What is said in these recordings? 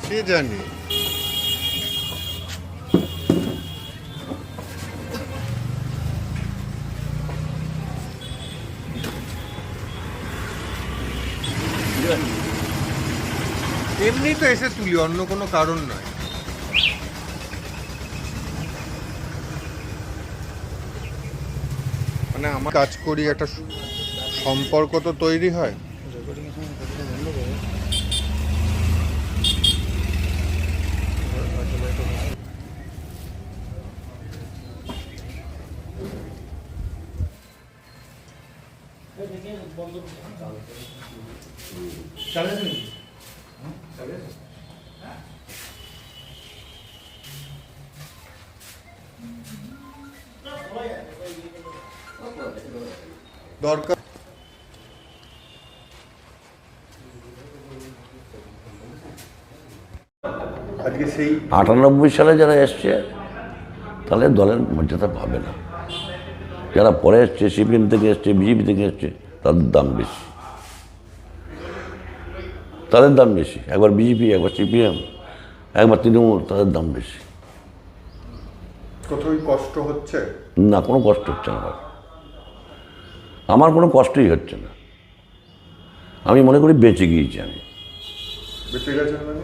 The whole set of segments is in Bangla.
সে জানি এমনি তো এসে তুলি, অন্য কোনো কারণ নয়। মানে আমার কাজ করি, একটা সম্পর্ক তো তৈরি হয়। দরকার আজকে সেই 98 সালে যারা এসছে তাহলে দলের মর্যাদা পাবে না। যারা পরে এসছে, সিপিএম থেকে এসছে, বিজেপি থেকে এসছে, তাদের দাম বেশি, তাদের দাম বেশি। একবার বিজেপি, একবার সিপিএম, একবার তৃণমূল, তাদের দাম বেশি। কোথাও কষ্ট হচ্ছে না, কোনো কষ্ট হচ্ছে না। আমার কোনো কষ্টই হচ্ছে না। আমি মনে করি বেঁচে গিয়েছি। আমি বেঁচে গেছেন মানে?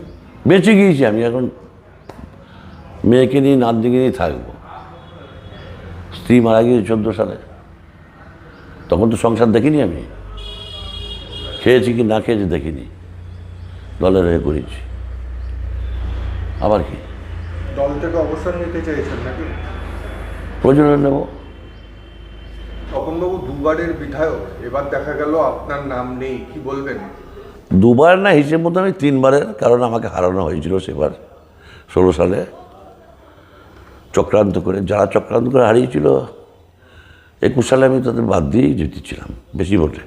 বেঁচে গিয়েছি। আমি এখন মেয়েকে নিয়ে, নাতনিকে নিয়ে থাকবো। স্ত্রী মারা গিয়েছে 14 সালে, তখন তো সংসার দেখিনি। আমি খেয়েছি কি না খেয়েছি দেখিনি, দলের হয়ে করেছি। আবার কি দল থেকে অবসর নিতে চাইছেন নাকি? প্রয়োজনে নেব। তপনবাবু দুবারের বিধায়ক, এবার দেখা গেল আপনার নাম নেই, কি বলবেন? দুবার না, হিসেব মতো আমি 3 বারের, কারণ আমাকে হারানো হয়েছিল সেবার 16 সালে চক্রান্ত করে। যারা চক্রান্ত করে হারিয়েছিল 21 সালে আমি তাদের বাদ দিয়েই জিতেছিলাম বেশি ভোটে।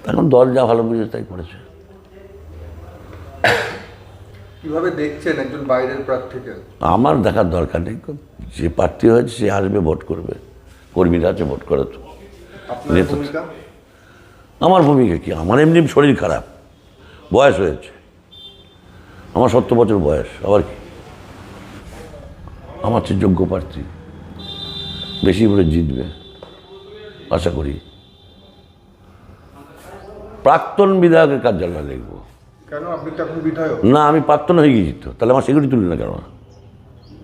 এখন দল যা ভালো বুঝে তাই করেছে। কিভাবে দেখছেন একজন বাইরের প্রার্থীকে? আমার দেখার দরকার নেই। যে প্রার্থী হয়েছে সে আসবে, ভোট করবে। কর্মীরা আছে, ভোট করে তো। আপনার ভূমিকা? আমার ভূমিকা কি? আমার এমনি শরীর খারাপ, বয়স হয়েছে, আমার 70 বছর বয়স। আবার কি, আমার চেয়ে যোগ্য প্রার্থী, বেশি করে জিতবে আশা করি। প্রাক্তন বিধায়কের কার্যালয় লিখবো। কেন? আপনি তো এখন বিধায়ক। না, আমি প্রাক্তন হয়ে গিয়েছি তো, তাহলে আমার সিকিউরিটি তুলি না কেন?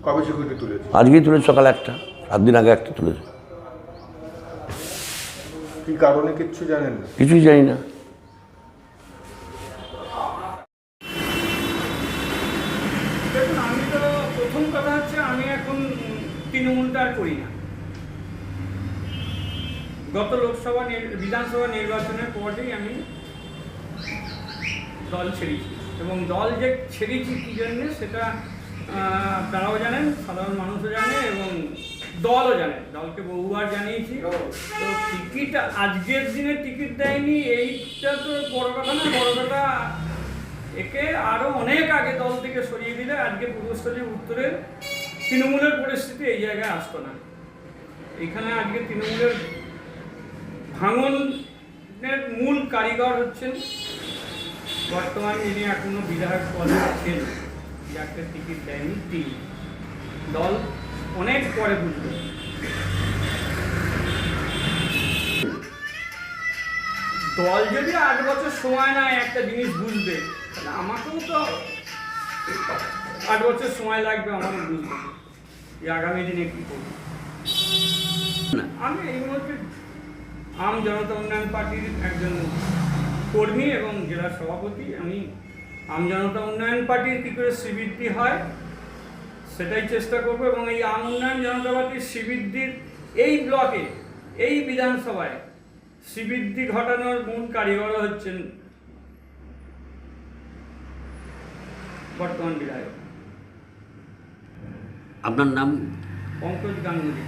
কবে সিকিউরিটি তুলেছে? আজকেই তুলেছে, সকালে একটা, 7 দিন আগে একটা তুলেছে। কি কারণে কিচ্ছু জানেন না? কিছুই জানি না। দেখুন, আমি তো প্রথম কথা হচ্ছে আমি এখন তৃণমূলটা আর করি না। গত লোকসভা বিধানসভা নির্বাচনের পরেই আমি দল ছেড়েছি, এবং দল যে ছেড়েছি কী জন্যে সেটা তারাও জানেন, সাধারণ মানুষও জানে, এবং দলও জানে। দলকে বহুবার জানিয়েছি। তো টিকিট আজকের দিনে টিকিট দেয়নি, এইটা তো বড় কথা না। বড় কথা, একে আরও অনেক আগে দল থেকে সরিয়ে দিলে আজকে পূর্বস্থলী উত্তরের তৃণমূলের পরিস্থিতি এই জায়গায় আসতো না। এখানে আজকে তৃণমূলের ভাঙনের মূল কারিগর হচ্ছেন বর্তমান যিনি এখনো বিধায়ক পদে আছেন, যাকে টিকিট দেয়নি তিনি। দল অনেক পরে বুঝবে। দল যদি 8 বছর সময় নেয় একটা জিনিস বুঝবে, তাহলে আমাকেও তো 8 বছর সময় লাগবে আমাকে বুঝতে, যে আগামী দিনে কী করব। আমি এই মুহূর্তে আম জনতা উন্নয়ন পার্টির একজন কর্মী এবং জেলা সভাপতি। আমি আম জনতা উন্নয়ন পার্টির কী করে শ্রীবৃদ্ধি হয় সেটাই চেষ্টা করব, এবং এই আম উন্নয়ন জনতা পার্টির শ্রীবৃদ্ধির এই ব্লকে, এই বিধানসভায় শ্রীবৃদ্ধি ঘটানোর মূল কারিগর হচ্ছেন বর্তমান বিধায়ক। আপনার নাম? পঙ্কজ গাঙ্গুলি।